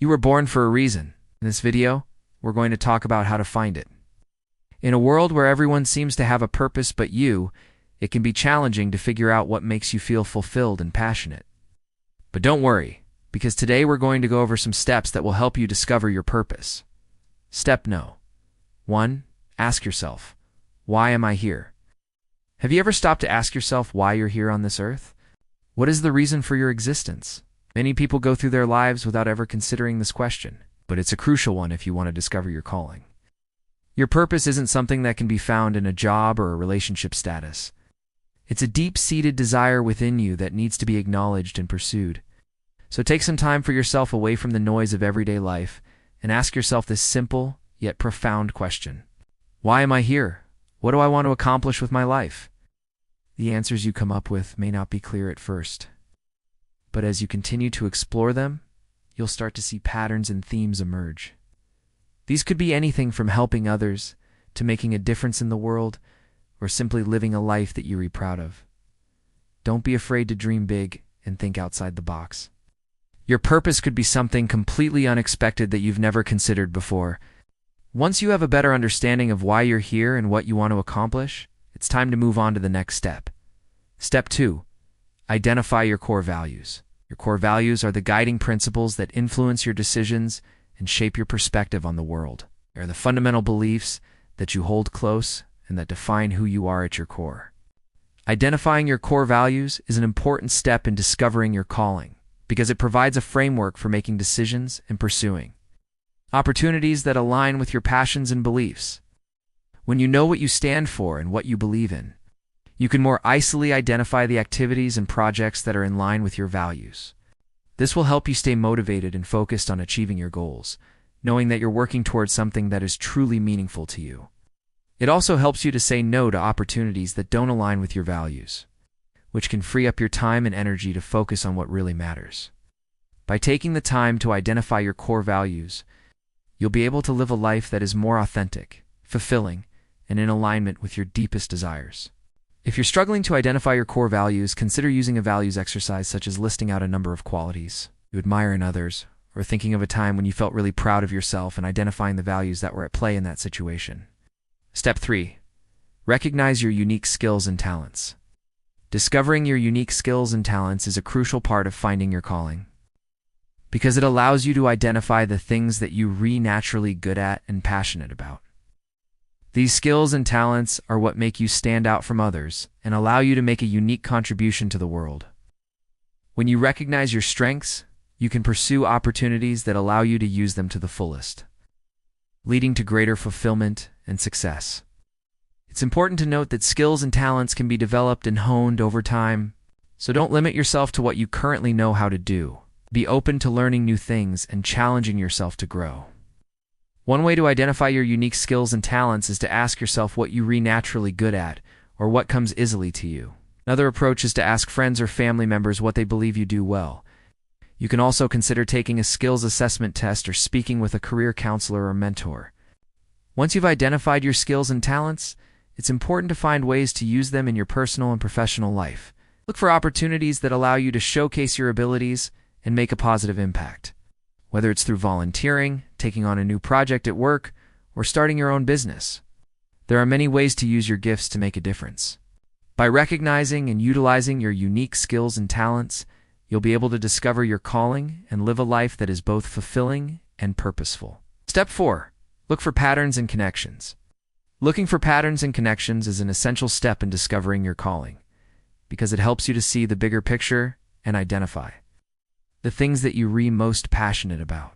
You were born for a reason. In this video, we're going to talk about how to find it. In a world where everyone seems to have a purpose but you, it can be challenging to figure out what makes you feel fulfilled and passionate. But don't worry, because today we're going to go over some steps that will help you discover your purpose. Step No. 1. Ask yourself, why am I here? Have you ever stopped to ask yourself why you're here on this earth? What is the reason for your existence? Many people go through their lives without ever considering this question, but it's a crucial one if you want to discover your calling. Your purpose isn't something that can be found in a job or a relationship status. It's a deep-seated desire within you that needs to be acknowledged and pursued. So take some time for yourself away from the noise of everyday life and ask yourself this simple yet profound question. Why am I here? What do I want to accomplish with my life? The answers you come up with may not be clear at first, but as you continue to explore them, you'll start to see patterns and themes emerge. These could be anything from helping others to making a difference in the world or simply living a life that you're proud of. Don't be afraid to dream big and think outside the box. Your purpose could be something completely unexpected that you've never considered before. Once you have a better understanding of why you're here and what you want to accomplish, it's time to move on to the next step. Step 2. Identify your core values. Your core values are the guiding principles that influence your decisions and shape your perspective on the world. They are the fundamental beliefs that you hold close and that define who you are at your core. Identifying your core values is an important step in discovering your calling because it provides a framework for making decisions and pursuing opportunities that align with your passions and beliefs. When you know what you stand for and what you believe in, you can more easily identify the activities and projects that are in line with your values. This will help you stay motivated and focused on achieving your goals, knowing that you're working towards something that is truly meaningful to you. It also helps you to say no to opportunities that don't align with your values, which can free up your time and energy to focus on what really matters. By taking the time to identify your core values, you'll be able to live a life that is more authentic, fulfilling, and in alignment with your deepest desires. If you're struggling to identify your core values, consider using a values exercise such as listing out a number of qualities you admire in others, or thinking of a time when you felt really proud of yourself and identifying the values that were at play in that situation. Step 3. Recognize your unique skills and talents. Discovering your unique skills and talents is a crucial part of finding your calling, because it allows you to identify the things that you're naturally good at and passionate about. These skills and talents are what make you stand out from others and allow you to make a unique contribution to the world. When you recognize your strengths, you can pursue opportunities that allow you to use them to the fullest, leading to greater fulfillment and success. It's important to note that skills and talents can be developed and honed over time, so don't limit yourself to what you currently know how to do. Be open to learning new things and challenging yourself to grow. One way to identify your unique skills and talents is to ask yourself what you're naturally good at or what comes easily to you. Another approach is to ask friends or family members what they believe you do well. You can also consider taking a skills assessment test or speaking with a career counselor or mentor. Once you've identified your skills and talents, it's important to find ways to use them in your personal and professional life. Look for opportunities that allow you to showcase your abilities and make a positive impact. Whether it's through volunteering, taking on a new project at work, or starting your own business, there are many ways to use your gifts to make a difference. By recognizing and utilizing your unique skills and talents, you'll be able to discover your calling and live a life that is both fulfilling and purposeful. Step 4. Look for patterns and connections. Looking for patterns and connections is an essential step in discovering your calling, because it helps you to see the bigger picture and identify the things that you're most passionate about.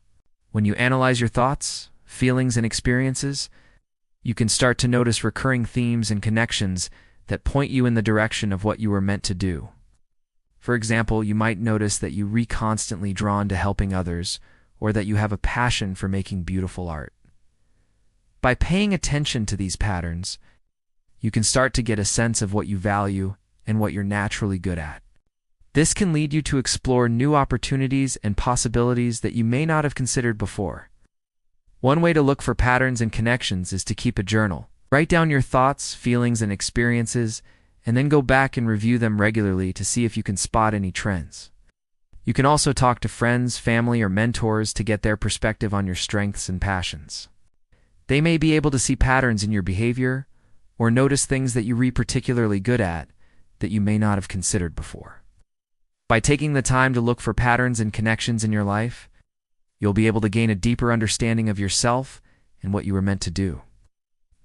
When you analyze your thoughts, feelings, and experiences, you can start to notice recurring themes and connections that point you in the direction of what you were meant to do. For example, you might notice that you're constantly drawn to helping others, or that you have a passion for making beautiful art. By paying attention to these patterns, you can start to get a sense of what you value and what you're naturally good at. This can lead you to explore new opportunities and possibilities that you may not have considered before. One way to look for patterns and connections is to keep a journal. Write down your thoughts, feelings, and experiences, and then go back and review them regularly to see if you can spot any trends. You can also talk to friends, family, or mentors to get their perspective on your strengths and passions. They may be able to see patterns in your behavior or notice things that you are particularly good at that you may not have considered before. By taking the time to look for patterns and connections in your life, you'll be able to gain a deeper understanding of yourself and what you were meant to do.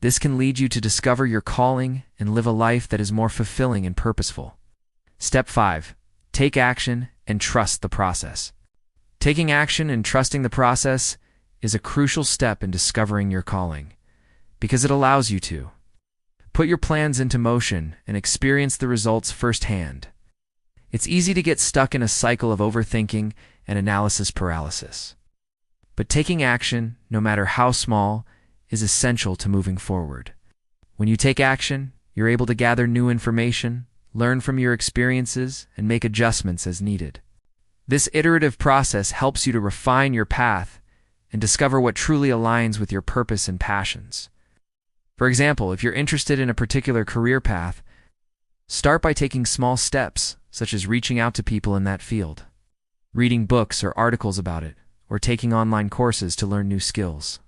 This can lead you to discover your calling and live a life that is more fulfilling and purposeful. Step 5. Take action and trust the process. Taking action and trusting the process is a crucial step in discovering your calling, because it allows you to put your plans into motion and experience the results firsthand. It's easy to get stuck in a cycle of overthinking and analysis paralysis. But taking action, no matter how small, is essential to moving forward. When you take action, you're able to gather new information, learn from your experiences, and make adjustments as needed. This iterative process helps you to refine your path and discover what truly aligns with your purpose and passions. For example, if you're interested in a particular career path, start by taking small steps, such as reaching out to people in that field, reading books or articles about it, or taking online courses to learn new skills.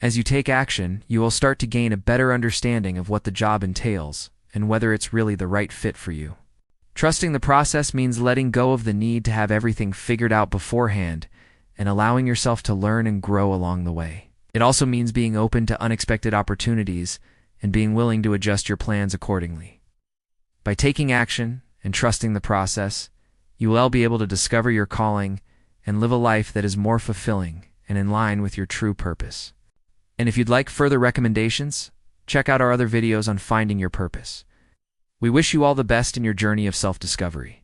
As you take action, you will start to gain a better understanding of what the job entails and whether it's really the right fit for you. Trusting the process means letting go of the need to have everything figured out beforehand and allowing yourself to learn and grow along the way. It also means being open to unexpected opportunities and being willing to adjust your plans accordingly. By taking action and trusting the process, you will be able to discover your calling and live a life that is more fulfilling and in line with your true purpose. And if you'd like further recommendations, check out our other videos on finding your purpose. We wish you all the best in your journey of self-discovery.